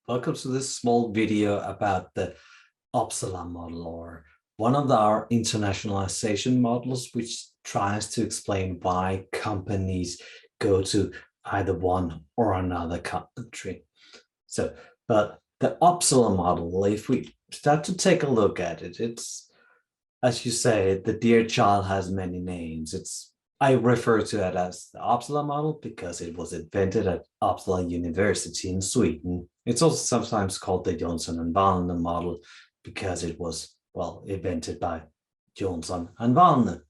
Welcome to this small video about the Uppsala model, or one of our internationalization models, which tries to explain why companies go to either one or another country. But the Uppsala model, if we start to take a look at it, it's, as you say, the dear child has many names. I refer to it as the Uppsala model because it was invented at Uppsala University in Sweden. It's also sometimes called the Johnson and Vahlne model because it was, well, invented by Johnson and Vahlne.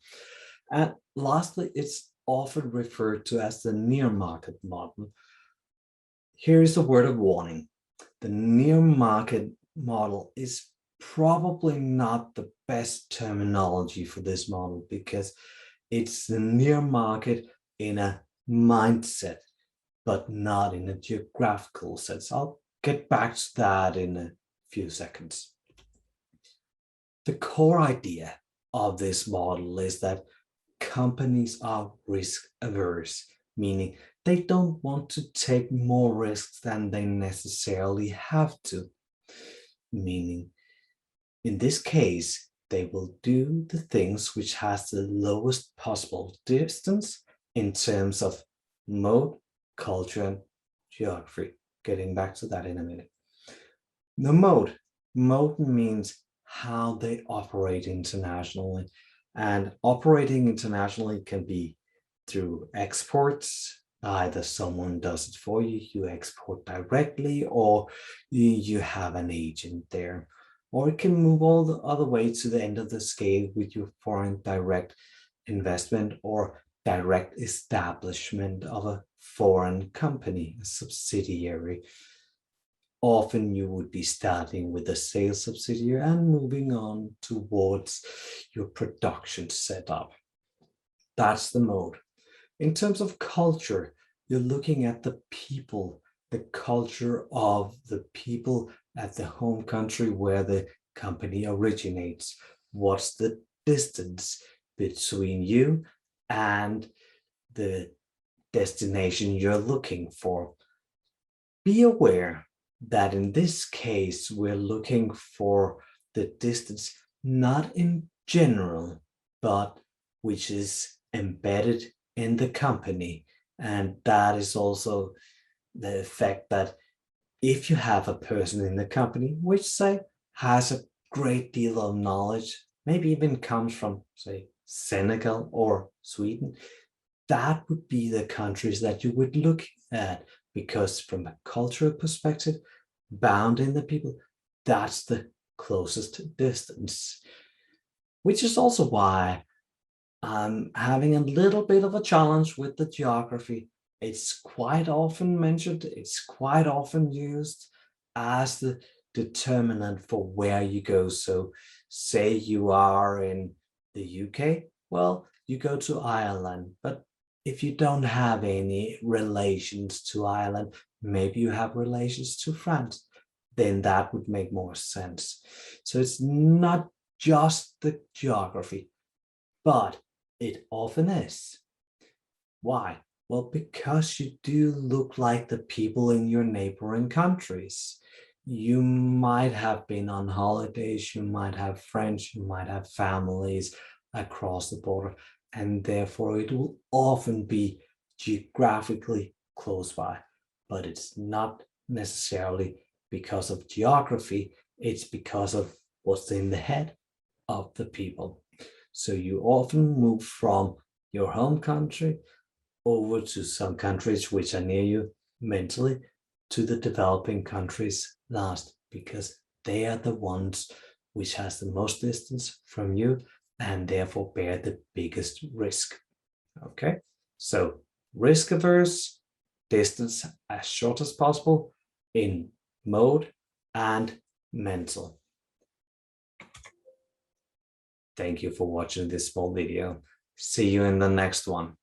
And lastly, it's often referred to as the near market model. Here is a word of warning. The near market model is probably not the best terminology for this model because it's the near market in a mindset, but not in a geographical sense. I'll get back to that in a few seconds. The core idea of this model is that companies are risk averse, meaning they don't want to take more risks than they necessarily have to. Meaning, in this case, they will do the things which has the lowest possible distance in terms of mode, culture, and geography. Getting back to that in a minute. The mode means how they operate internationally, and operating internationally can be through exports. Either someone does it for you, you export directly, or you have an agent there. Or it can move all the other way to the end of the scale with your foreign direct investment or direct establishment of a foreign company, a subsidiary. Often you would be starting with a sales subsidiary and moving on towards your production setup. That's the mode. In terms of culture, you're looking at the people, the culture of the people at the home country where the company originates. What's the distance between you and the destination you're looking for? Be aware that in this case, we're looking for the distance, not in general, but which is embedded in the company. And that is also the effect that if you have a person in the company which, say, has a great deal of knowledge, maybe even comes from, say, Senegal or Sweden, that would be the countries that you would look at, because from a cultural perspective, bounding the people, that's the closest distance. Which is also why I'm having a little bit of a challenge with the geography. It's quite often mentioned, it's quite often used as the determinant for where you go. So say you are in the UK, well, you go to Ireland, but if you don't have any relations to Ireland, maybe you have relations to France, then that would make more sense. So it's not just the geography, but it often is. Why? Well, because you do look like the people in your neighboring countries. You might have been on holidays, you might have friends, you might have families across the border, and therefore it will often be geographically close by. But it's not necessarily because of geography, it's because of what's in the head of the people. So you often move from your home country over to some countries which are near you mentally, to the developing countries last, because they are the ones which has the most distance from you and therefore bear the biggest risk. Okay, so risk averse, distance as short as possible in mode and mental. Thank you for watching this small video. See you in the next one.